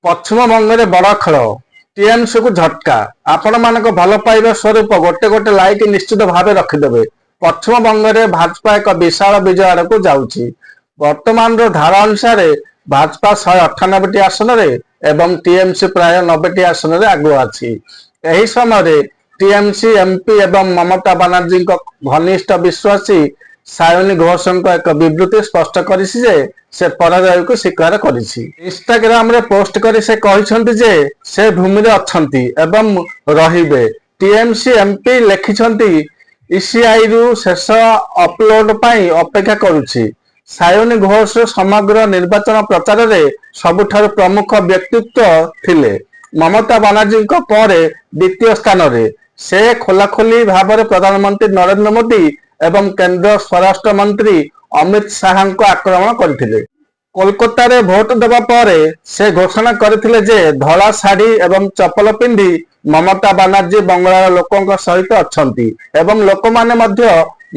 ପଶ୍ଚିମବଙ୍ଗରେ ବଡ଼ ଖେଳ, ଟିଏମସିକୁ ଝଟକା। ଆପଣମାନଙ୍କ ଭଲ ପାଇବା ସ୍ୱରୂପ ଗୋଟେ ଗୋଟେ ଲାଇକ୍ ନିଶ୍ଚିତ ଭାବେ ରଖିଦେବେ। ପଶ୍ଚିମବଙ୍ଗରେ ଭାଜପା ଏକ ବିଶାଳ ବିଜୟ ଆଡ଼କୁ ଯାଉଛି। ବର୍ତ୍ତମାନର ଧାରା ଅନୁସାରେ ଭାଜପା 198ଟି ଆସନରେ ଏବଂ ଟିଏମସି ପ୍ରାୟ 90ଟି ଆସନରେ ଆଗୁଆ ଅଛି। ଏହି ସମୟରେ ଟିଏମସି ଏମପି ଏବଂ ମମତା ବାନାର୍ଜୀଙ୍କ ଘନିଷ୍ଠ ବିଶ୍ୱାସୀ ସାୟୋନୀ ଘୋଷଙ୍କ ଏକ ବିବୃତ୍ତି ସ୍ପଷ୍ଟ କରିଛି ଯେ ସେ ପରାଜୟକୁ ସ୍ୱୀକାର କରିଛି। ଇନଷ୍ଟାଗ୍ରାମରେ ପୋଷ୍ଟ କରି ସେ କହିଛନ୍ତି ଯେ ସେ ଭୂମିରେ ଅଛନ୍ତି ଏବଂ ରହିବେ। ଟିଏମସି ଏମପି ଲେଖିଛନ୍ତି, ଇସିଆଇରୁ ଶେଷ ଅପଲୋଡ ପାଇଁ ଅପେକ୍ଷା କରୁଛି। ସାୟୋନୀ ଘୋଷ ସମଗ୍ର ନିର୍ବାଚନ ପ୍ରଚାରରେ ସବୁଠାରୁ ପ୍ରମୁଖ ବ୍ୟକ୍ତିତ୍ୱ ଥିଲେ। ମମତା ବାନାର୍ଜୀଙ୍କ ପରେ ଦ୍ୱିତୀୟ ସ୍ଥାନରେ। ସେ ଖୋଲାଖୋଲି ଭାବରେ ପ୍ରଧାନମନ୍ତ୍ରୀ ନରେନ୍ଦ୍ର ମୋଦି ଏବଂ କେନ୍ଦ୍ର ସ୍ୱରାଷ୍ଟ୍ର ମନ୍ତ୍ରୀ ଅମିତ ଶାହାଙ୍କୁ ଆକ୍ରମଣ କରିଥିଲେ। କୋଲକାତାରେ ଭୋଟ ଦେବା ପରେ ସେ ଘୋଷଣା କରିଥିଲେ ଯେ ଧଳା ଶାଢ଼ୀ ଏବଂ ଚପଲ ପିନ୍ଧି ମମତା ବାନାର୍ଜୀ ବଙ୍ଗଳାର ଲୋକଙ୍କ ସହିତ ଅଛନ୍ତି ଏବଂ ଲୋକମାନେ ମଧ୍ୟ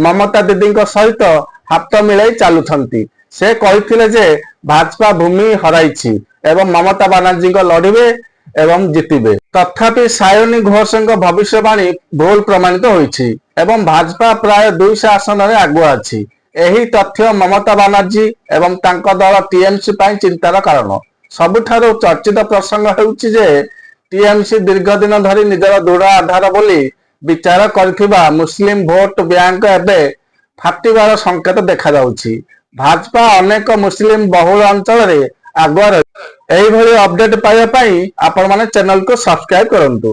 ମମତା ଦିଦିଙ୍କ ସହିତ ହାତ ମିଳାଇ ଚାଲୁଛନ୍ତି। ସେ କହିଥିଲେ ଯେ ଭାଜପା ଭୂମି ହରାଇଛି ଏବଂ ମମତା ବାନାର୍ଜୀଙ୍କ ଲଢ଼ିବେ ଏବଂ ଜିତିବେ। ତଥାପି ସାୟୋନୀ ଘୋଷଙ୍କ ଭବିଷ୍ୟବାଣୀ ଭୁଲ ପ୍ରମାଣିତ ହୋଇଛି ଏବଂ ଭାଜପା ପ୍ରାୟ 200 ଆସନରେ ଆଗୁଆ ଅଛି। ଏହି ତଥ୍ୟ ମମତା ବାନାର୍ଜୀ ଏବଂ ତାଙ୍କ ଦଳ ଟିଏମସି ପାଇଁ ଚିନ୍ତାର କାରଣ। ସବୁଠାରୁ ଚର୍ଚ୍ଚିତ ପ୍ରସଙ୍ଗ ହେଉଛି ଯେ ଟିଏମସି ଦୀର୍ଘ ଦିନ ଧରି ନିଜର ଦୃଢ଼ ଆଧାର ବୋଲି ବିଚାର କରିଥିବା ମୁସଲିମ ଭୋଟ ବ୍ୟାଙ୍କ ଏବେ ଫାଟିବାର ସଂକେତ ଦେଖାଯାଉଛି। ଭାଜପା ଅନେକ ମୁସଲିମ ବହୁଳ ଅଞ୍ଚଳରେ ଆଗୁଆ ରହିଛି। ଏହିଭଳି ଅପଡେଟ୍ ପାଇବା ପାଇଁ ଆପଣମାନେ ଚ୍ୟାନେଲକୁ ସବସ୍କ୍ରାଇବ କରନ୍ତୁ।